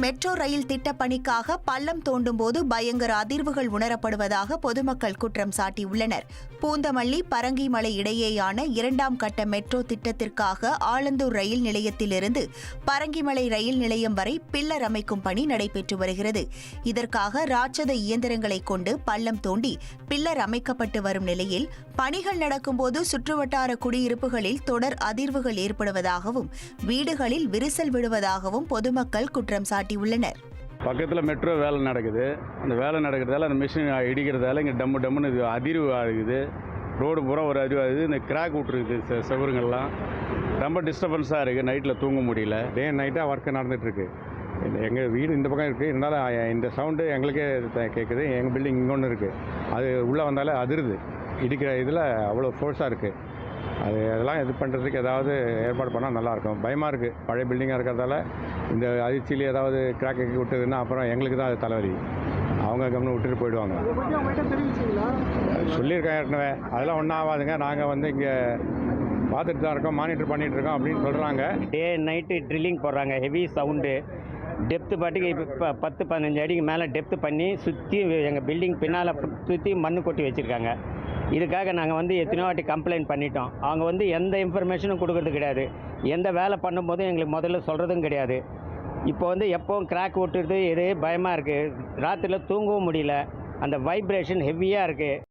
Metro rail திட்ட பணிக்காக பள்ளம் தோண்டும் போது பயங்கர அதிர்வுகள் உணரப்படுவதாக பொதுமக்கள் குற்றம் சாட்டியுள்ளனர். பூந்தமல்லி பரங்கிமலை இடையேயான 2ஆம் கட்ட மெட்ரோ திட்டத்திற்காக ஆலந்தூர் ரயில் நிலையத்திலிருந்து பரங்கிமலை ரயில் நிலையம் வரை பில்லர் அமைக்கும் பணி நடைபெற்று வருகிறது. இதற்காக ராட்சத இயந்திரங்களை கொண்டு பள்ளம் தோண்டி பில்லர் அமைக்கப்பட்டு வரும் நிலையில் பணிகள் நடக்கும்போது சுற்றுவட்டார குடியிருப்புகளில் தொடர் அதிர்வுகள் ஏற்படுவதாகவும் வீடுகளில் விரிசல் விடுவதாகவும் பொதுமக்கள் குற்றம் சாட்டியுள்ளனர். பக்கத்தில் மெட்ரோ வேலை நடக்குது. அந்த வேலை நடக்கிறதால அந்த மிஷின் இடிக்கிறதால இங்கே டம்முன்னு இது அதிர்வு ஆகுது. ரோடு பூரா ஒரு அதிர்வு ஆகுது. இந்த கிராக் விட்டுருக்குது செவருங்கள்லாம். ரொம்ப டிஸ்டர்பன்ஸாக இருக்குது. நைட்டில் தூங்க முடியல. டே நைட்டாக ஒர்க்கு நடந்துகிட்ருக்கு. எங்கள் வீடு இந்த பக்கம் இருக்குது. இருந்தாலும் இந்த சவுண்டு எங்களுக்கே கேட்குது. எங்கள் பில்டிங் இங்கே இருக்குது. அது உள்ளே வந்தாலே அதிருது. இடிக்கிற இதில் அவ்வளோ ஃபோர்ஸாக இருக்குது. அதெல்லாம் இது பண்ணுறதுக்கு ஏதாவது ஏற்பாடு பண்ணால் நல்லாயிருக்கும். பயமாக இருக்குது. பழைய பில்டிங்காக இருக்கிறதால இந்த அதிர்ச்சியில் ஏதாவது கிராக் விட்டதுன்னா அப்புறம் எங்களுக்கு தான் அது தலைவலி. அவங்க கம்னு விட்டுட்டு போயிடுவாங்க. சொல்லியிருக்கேன் ஏற்கனவே. அதெல்லாம் ஒன்றும் ஆகாதுங்க. நாங்கள் இங்கே பார்த்துட்டு தான் இருக்கோம், மானிட்டர் பண்ணிகிட்டு இருக்கோம் அப்படின்னு சொல்கிறாங்க. டே நைட்டு ட்ரில்லிங் போடுறாங்க. Heavy sound. டெப்த்து பாட்டுக்கு இப்போ 10-15 அடிக்கு மேலே டெப்த்து பண்ணி சுற்றி எங்கள் பில்டிங் பின்னால் சுற்றி மண் கொட்டி வச்சுருக்காங்க. இதுக்காக நாங்கள் எத்தனையோ வாட்டி கம்ப்ளைண்ட் பண்ணிட்டோம். அவங்க எந்த இன்ஃபர்மேஷனும் கொடுக்கறது கிடையாது. எந்த வேலை பண்ணும்போதும் எங்களுக்கு முதல்ல சொல்கிறதும் கிடையாது. இப்போ எப்போவும் கிராக் விட்டுறது இது பயமாக இருக்குது. ராத்திரியில் தூங்கவும் முடியல. அந்த வைப்ரேஷன் ஹெவியாக இருக்குது.